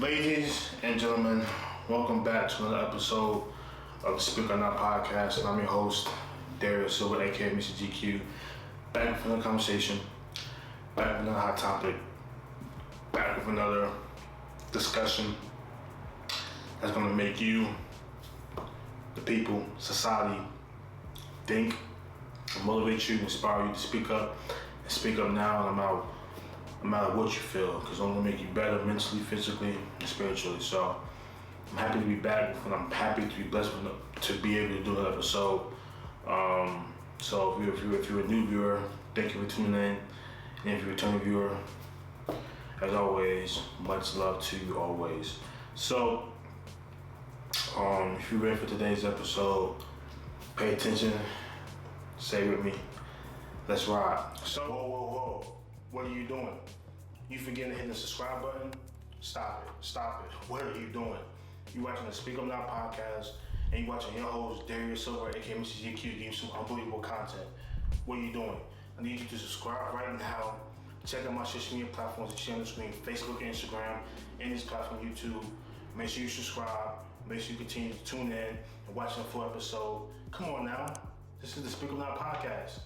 Ladies and gentlemen, welcome back to another episode of the Speak or Not podcast. And I'm your host, Darius Silver, aka Mr. GQ. Back with another conversation, back with another hot topic, back with another discussion that's going to make you, the people, society, think, motivate you, inspire you to speak up, and speak up now no matter what you feel, because it's only going to make you better mentally, physically, and spiritually. So I'm happy to be back, and I'm happy to be blessed to be able to do another episode. So if you're a new viewer, thank you for tuning in. And if you're a returning viewer, as always, much love to you always. So if you're ready for today's episode, pay attention, stay with me, let's ride. So whoa, what are you doing? You forgetting to hit the subscribe button? Stop it. What are you doing? You watching the Speak Up Now podcast, and you watching your host, Darius Silver, aka Mr. GQ, give you some unbelievable content. What are you doing? I need you to subscribe right now. Check out my social media platforms that you see on the screen, Facebook, Instagram, and this platform, YouTube. Make sure you subscribe. Make sure you continue to tune in and watch the full episode. Come on now. This is the Speak Up Now podcast,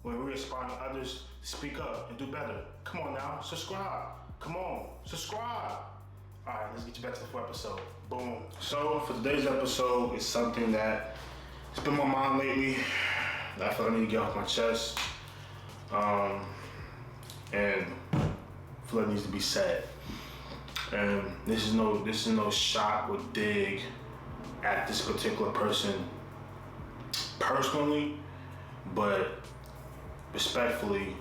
where we're inspiring others to speak up and do better. Come on now, subscribe. Come on, subscribe. All right, let's get you back to the full episode. Boom. So for today's episode, it's something that has been on my mind lately that I feel I need to get off my chest. And I feel it needs to be said. And this is no shot or dig at this particular person personally, but respectfully,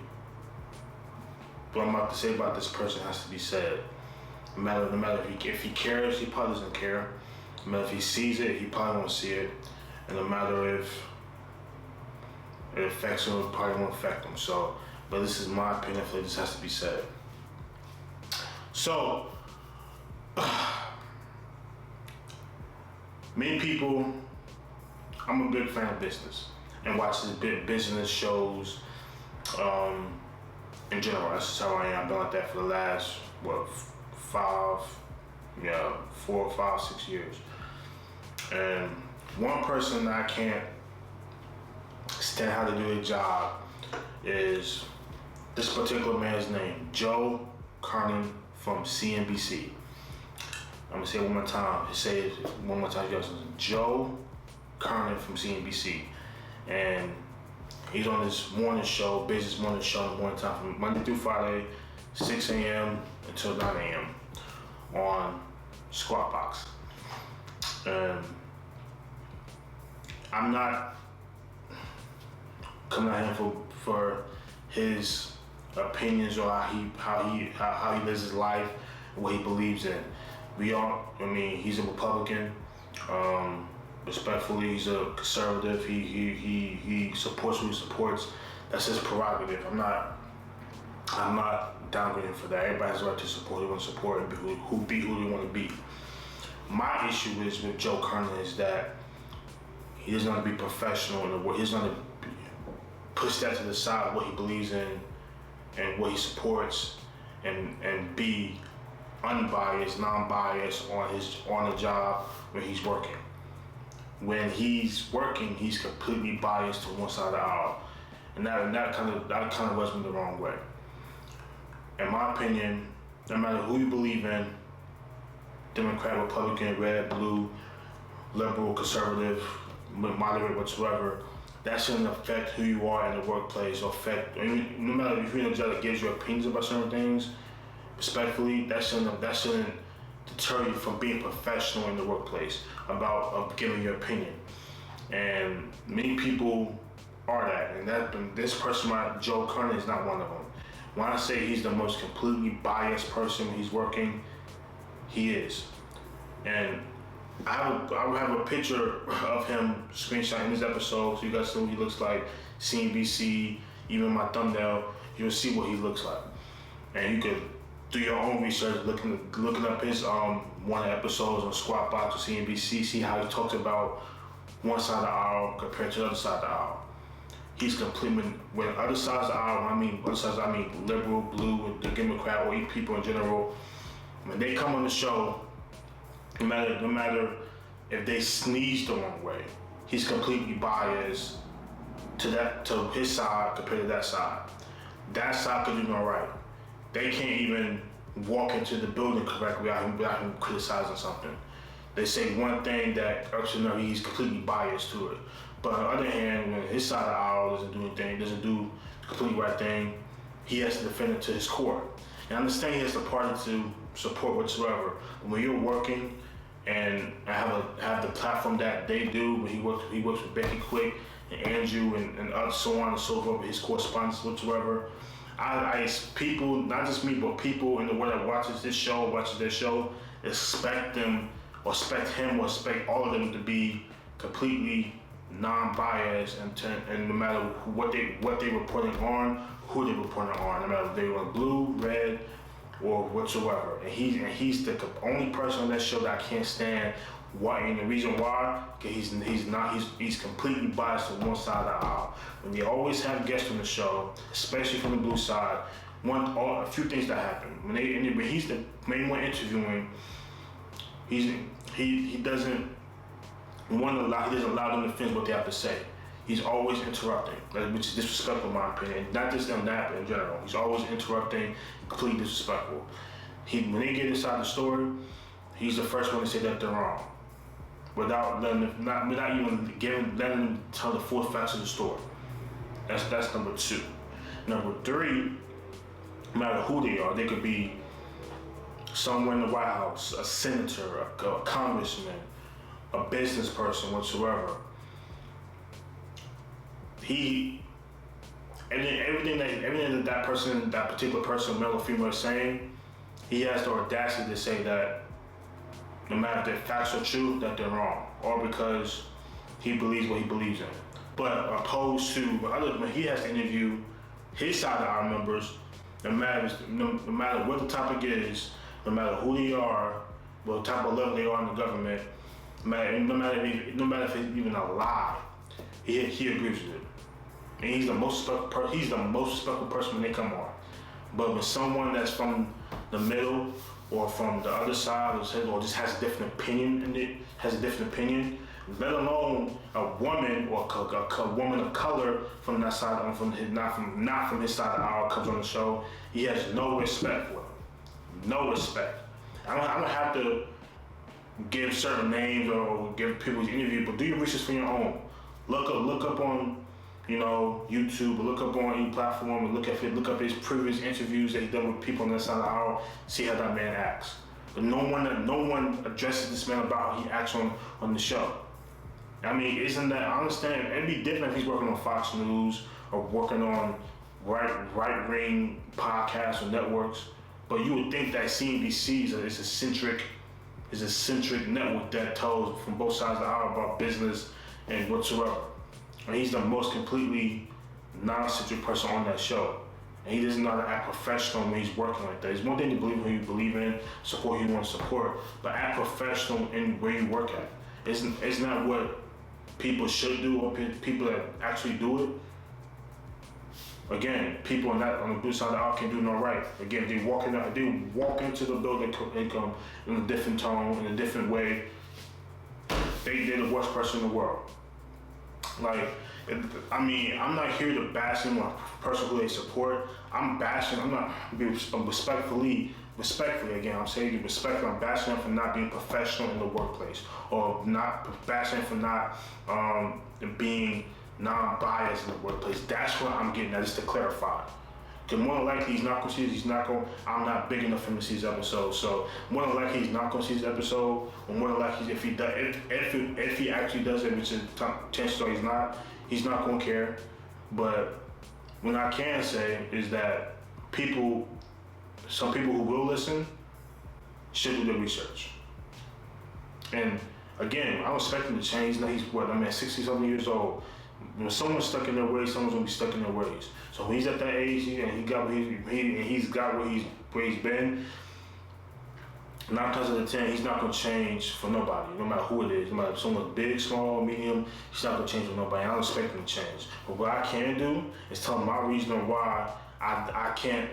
what I'm about to say about this person has to be said. No matter if he cares, he probably doesn't care. No matter if he sees it, he probably won't see it. And no matter if it affects him, it probably won't affect him. So, but this is my opinion. I feel like this has to be said. So, many people, I'm a big fan of business and watch business shows in general. That's just how I am. I've been like that for the last 4, 5, 6 years. And one person I can't stand how to do their job is this particular man's name, Joe Kernen from CNBC. I'm gonna say it one more time. Say it one more time, guys. Joe Kernen from CNBC, and he's on this morning show, business morning show in the morning time from Monday through Friday, 6 a.m. until 9 a.m. on Squawk Box. And I'm not coming at him for his opinions or how he lives his life, what he believes in. He's a Republican. Respectfully, he's a conservative. He supports what he supports. That's his prerogative. I'm not downgrading for that. Everybody has the right to support who they want to support and be who they want to be. My issue is with Joe Kernen is that he doesn't want to be professional in the work. He doesn't want to push that to the side, what he believes in and what he supports, and be unbiased, non-biased on the job where he's working. When he's working, he's completely biased to one side of the aisle, and that kind of rubs me the wrong way. In my opinion, no matter who you believe in, Democrat, Republican, red, blue, liberal, conservative, moderate, whatsoever, that shouldn't affect who you are in the workplace, or no matter if you're in a job that gives you opinions about certain things, respectfully, that shouldn't deter you from being professional in the workplace about giving your opinion. And many people are that, and this person, Joe Kernen, is not one of them. When I say he's the most completely biased person when he's working, he is. And I would have a picture of him screenshotting this episode so you guys see what he looks like. CNBC, even my thumbnail, you'll see what he looks like. And you could do your own research, looking up his one episodes on Squawk Box or CNBC, see how he talks about one side of the aisle compared to the other side of the aisle. He's completely, when other sides of the aisle, I mean liberal, blue, the Democrat, or people in general, when they come on the show, no matter if they sneeze the wrong way, he's completely biased to his side compared to that side. That side could do no right. They can't even walk into the building correctly without him criticizing something. They say one thing that actually he's completely biased to it. But on the other hand, when his side of the aisle doesn't do anything, doesn't do the completely right thing, he has to defend it to his core. And I understand he has the party to support whatsoever. When you're working and have the platform that they do, when he works with Becky Quick and Andrew and so on and so forth, his correspondence whatsoever. I people, not just me, but people in the world that watches their show, expect him or expect all of them to be completely non-biased and no matter what they reporting on, who they reporting on, no matter if they were blue, red, or whatsoever. And he's the only person on that show that I can't stand. Why? And the reason why, because he's completely biased to one side of the aisle. When they always have guests on the show, especially from the blue side, a few things that happen. When he's the main one interviewing, he doesn't allow them to finish what they have to say. He's always interrupting, which is disrespectful in my opinion. Not just them, that, but in general. He's always interrupting, completely disrespectful. When they get inside the story, he's the first one to say that they're wrong, without letting them tell the full facts of the story. That's number two. Number three, no matter who they are, they could be someone in the White House, a senator, a congressman, a business person, whatsoever. Everything that particular person, male or female, is saying, he has the audacity to say that no matter if their facts are true, that they're wrong, or because he believes what he believes in. But opposed to when he has to interview his side of our members, no matter what the topic is, no matter who they are, what type of level they are in the government, no matter if it's even a lie, he agrees with it. And he's the most respectful person when they come on. But when someone that's from the middle or from the other side or just has a different opinion, let alone a woman or a woman of color from that side, not from his side of the aisle, comes on the show, he has no respect for him. No respect. I don't have to give certain names or give people's interview, but do your research for your own. Look up on YouTube, or look up on any platform, and look up his previous interviews that he's done with people on that side of the aisle. See how that man acts. But no one addresses this man about how he acts on the show. I mean, I understand it'd be different if he's working on Fox News or working on right-wing podcasts or networks. But you would think that CNBC is a centric network that tells from both sides of the aisle about business and whatsoever. And he's the most completely non-centric person on that show. And he doesn't know how to act professional when he's working like that. It's one thing to believe who you believe in, support who you want to support, but act professional in where you work at. It's not what people should do or people that actually do it. Again, people on the blue side of the aisle can do no right. Again, they walk into the building income in a different tone, in a different way. They're the worst person in the world. I'm not here to bash them or person who they support. I'm respectfully, again, I'm saying respectfully, I'm bashing them for not being professional in the workplace, or not bashing them for not being non-biased in the workplace. That's what I'm getting at, just to clarify. Because more than likely I'm not big enough for him to see this episode. So more than likely he's not going to see this episode, or more than likely if he actually does it, which is chances are he's not going to care. But what I can say is that some people who will listen should do their research. And again, I don't expect him to change. Now he's 60-something years old. When someone's stuck in their ways, someone's gonna be stuck in their ways. So when he's at that age and he's got where he's been, 9 times out of 10, he's not gonna change for nobody, no matter who it is. No matter if someone's big, small, medium, he's not gonna change for nobody. I don't expect him to change. But what I can do is tell him my reason why I can't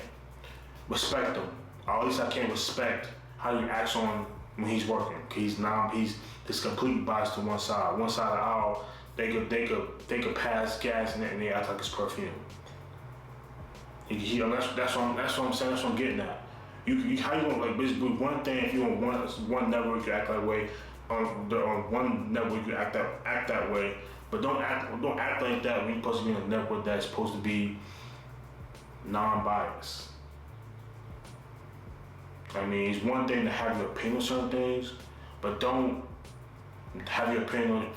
respect him. Or at least I can't respect how he acts on when he's working. He's completely biased to one side. One side of the aisle, they could pass gas and they act like it's perfume. That's what I'm saying. That's what I'm getting at. How you gonna, like, basically one thing, if you on one network you act that way, on one network you act that way, but don't act like that when you're supposed to be on a network that's supposed to be non-biased. I mean, it's one thing to have your opinion on certain things, but don't have your opinion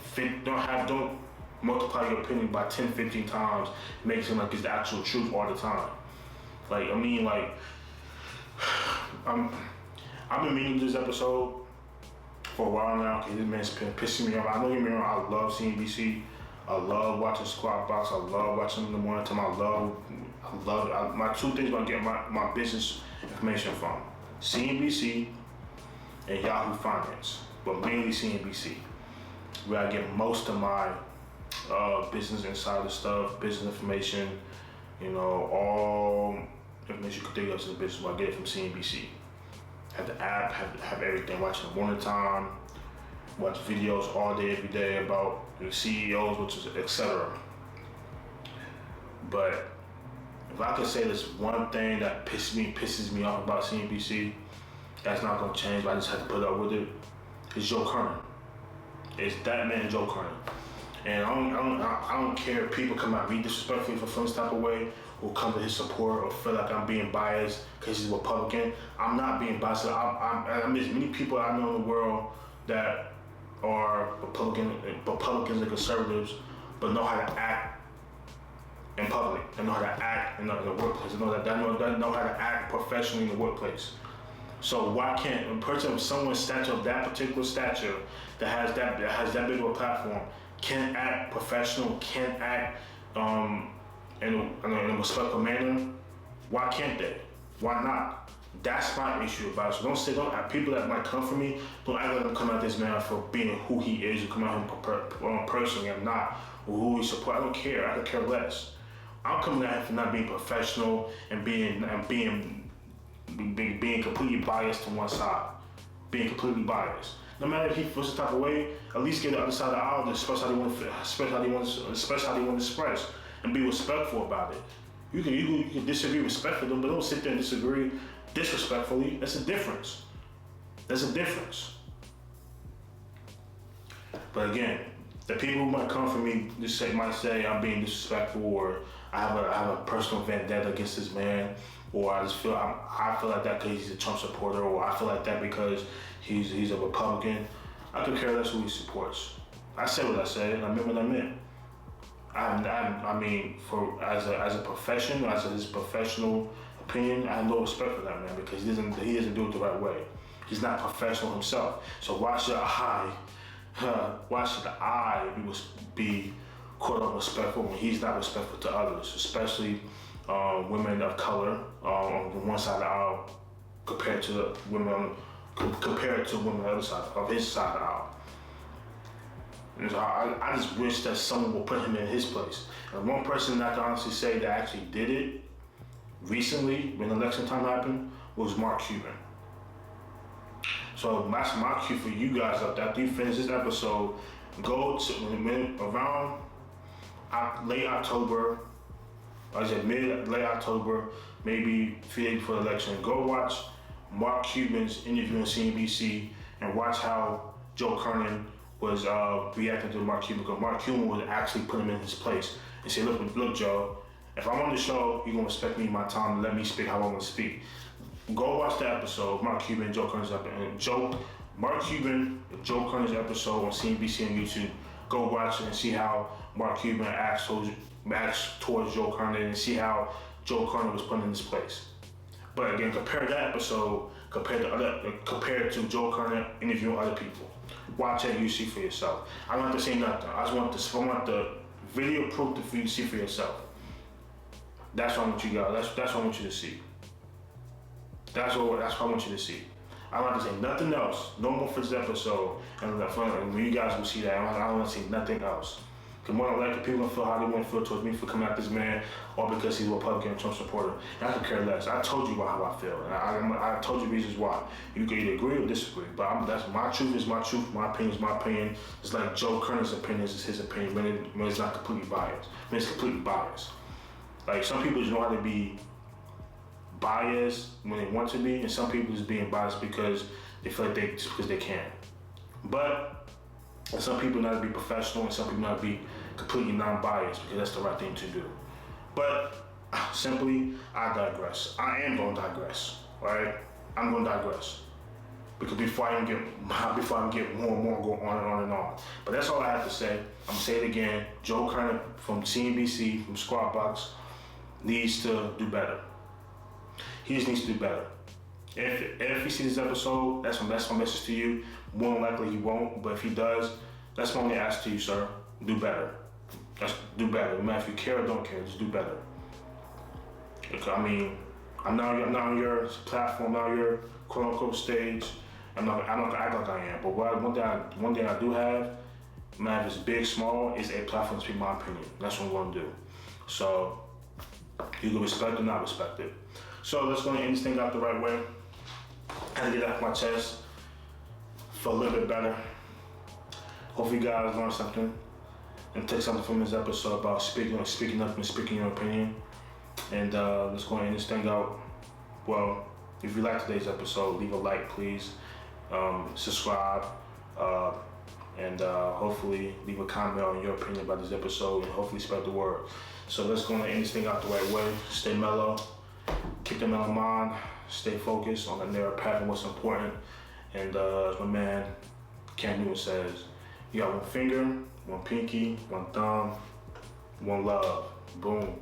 don't multiply your opinion by 10, 15 times, make it seem like it's the actual truth all the time. Like, I mean, like, I've been meaning this episode for a while now because this man's been pissing me off. I know you mean I love CNBC. I love watching Squawk Box. I love watching them in the morning time. My two things I get my business information from: CNBC and Yahoo Finance, but mainly CNBC, where I get most of my business insider stuff, business information, all information you could think of in the business. I get it from CNBC. Have the app, have everything. Watching the morning time, watch videos all day, every day about the CEOs, etc. But if I could say there's one thing that pisses me off about CNBC, that's not gonna change, but I just have to put up with it. It's Joe Kernen. It's that man, Joe Kernen. And I don't care if people come at me disrespectfully for some type of way, or come to his support, or feel like I'm being biased because he's a Republican. I'm not being biased. I mean, there's many people I know in the world that are Republicans and conservatives, but know how to act in public. They know how to act in the workplace. They know how to act professionally in the workplace. So why can't a person of someone's stature, of that particular stature, that has that big of a platform, can act professional, can act in a respectful manner? Why can't they? Why not? That's my issue about it. So don't people that might come for me, don't act like I'm coming at this man for being who he is, or coming at him personally and not, or who he supports. I don't care. I could care less. I'm coming at him for not being professional and being completely biased to one side, being completely biased. No matter if he feels the type of way, at least get the other side of the aisle to express how they want to express, and be respectful about it. You can disagree respectfully, but don't sit there and disagree disrespectfully. That's a difference. But again, the people who might come for me might say I'm being disrespectful, or I have a personal vendetta against this man, or I feel like that because he's a Trump supporter, or I feel like that because he's a Republican. I could care less who he supports. I said what I said, and I meant what I meant. I mean, as a profession, as his professional opinion, I have no respect for that man because he doesn't do it the right way. He's not professional himself. So why should I be quote unquote respectful when he's not respectful to others, especially women of color on one side of the aisle compared to women on the other side of his side of the aisle. And so I just wish that someone would put him in his place. And one person that I can honestly say that actually did it recently when election time happened was Mark Cuban. So that's my cue for you guys out there. After you finish this episode, go to around late October, I said late October, maybe 3 days before the election, go watch Mark Cuban's interview on CNBC and watch how Joe Kernen was reacting to Mark Cuban, because Mark Cuban would actually put him in his place and say, look, Joe, if I'm on the show, you're gonna respect me, my time, and let me speak how I want to speak. Go watch the episode, Mark Cuban and Joe Kernen's episode. Mark Cuban and Joe Kernen's episode on CNBC and YouTube. Go watch it and see how Mark Cuban acts towards Joe Kernen, and see how Joe Kernen was put in his place. But again, compare that episode compared to Joe Kernen interviewing other people. Watch it and you see for yourself. I don't have to say nothing. I want the video proof for you to see for yourself. That's what I want you guys. That's what I want you to see. That's what I want you to see. I don't have to say nothing else. No more for this episode. And when you guys will see that, I don't want to see nothing else. Because more than likely, people gonna feel how they want to feel towards me for coming at this man, or because he's a Republican and Trump supporter. And I could care less. I told you how I feel, and I told you reasons why. You can either agree or disagree, but that's my truth is my truth, my opinion is my opinion. It's like Joe Kernen's opinion is his opinion when it's not completely biased. When it's completely biased. Like some people just know how to be biased when they want to be, and some people just being biased because they feel like because they can. But some people know how to be professional, and some people know how to be completely non-biased because that's the right thing to do. But simply, I digress. I am going to digress, right? I'm going to digress because before I can get more and more, go on and on and on. But that's all I have to say. I'm gonna say it again. Joe Kernen from CNBC, from Squawk Box, needs to do better. He just needs to do better. If he sees this episode, that's my message to you. More than likely he won't, but if he does, that's my only ask to you, sir. Do better. Do better. No matter if you care or don't care, just do better. I mean, I'm not on your platform, not on your quote unquote stage. I'm not gonna act like I am. But one thing I do have, no matter if it's big, small, is a platform to speak my opinion. That's what I'm gonna do. So you can respect or not respect it. So let's go and end this thing out the right way. I had to get it off my chest. Feel a little bit better. Hopefully you guys learned something and take something from this episode about speaking up and speaking your opinion. And let's go and end this thing out. Well, if you like today's episode, leave a like, please. Subscribe. And hopefully leave a comment on your opinion about this episode and hopefully spread the word. So let's go and end this thing out the right way. Stay mellow. Keep the mellow mind. Stay focused on the narrow path and what's important. And as my man Kernen says, you got one finger, one pinky, one thumb, one love. Boom.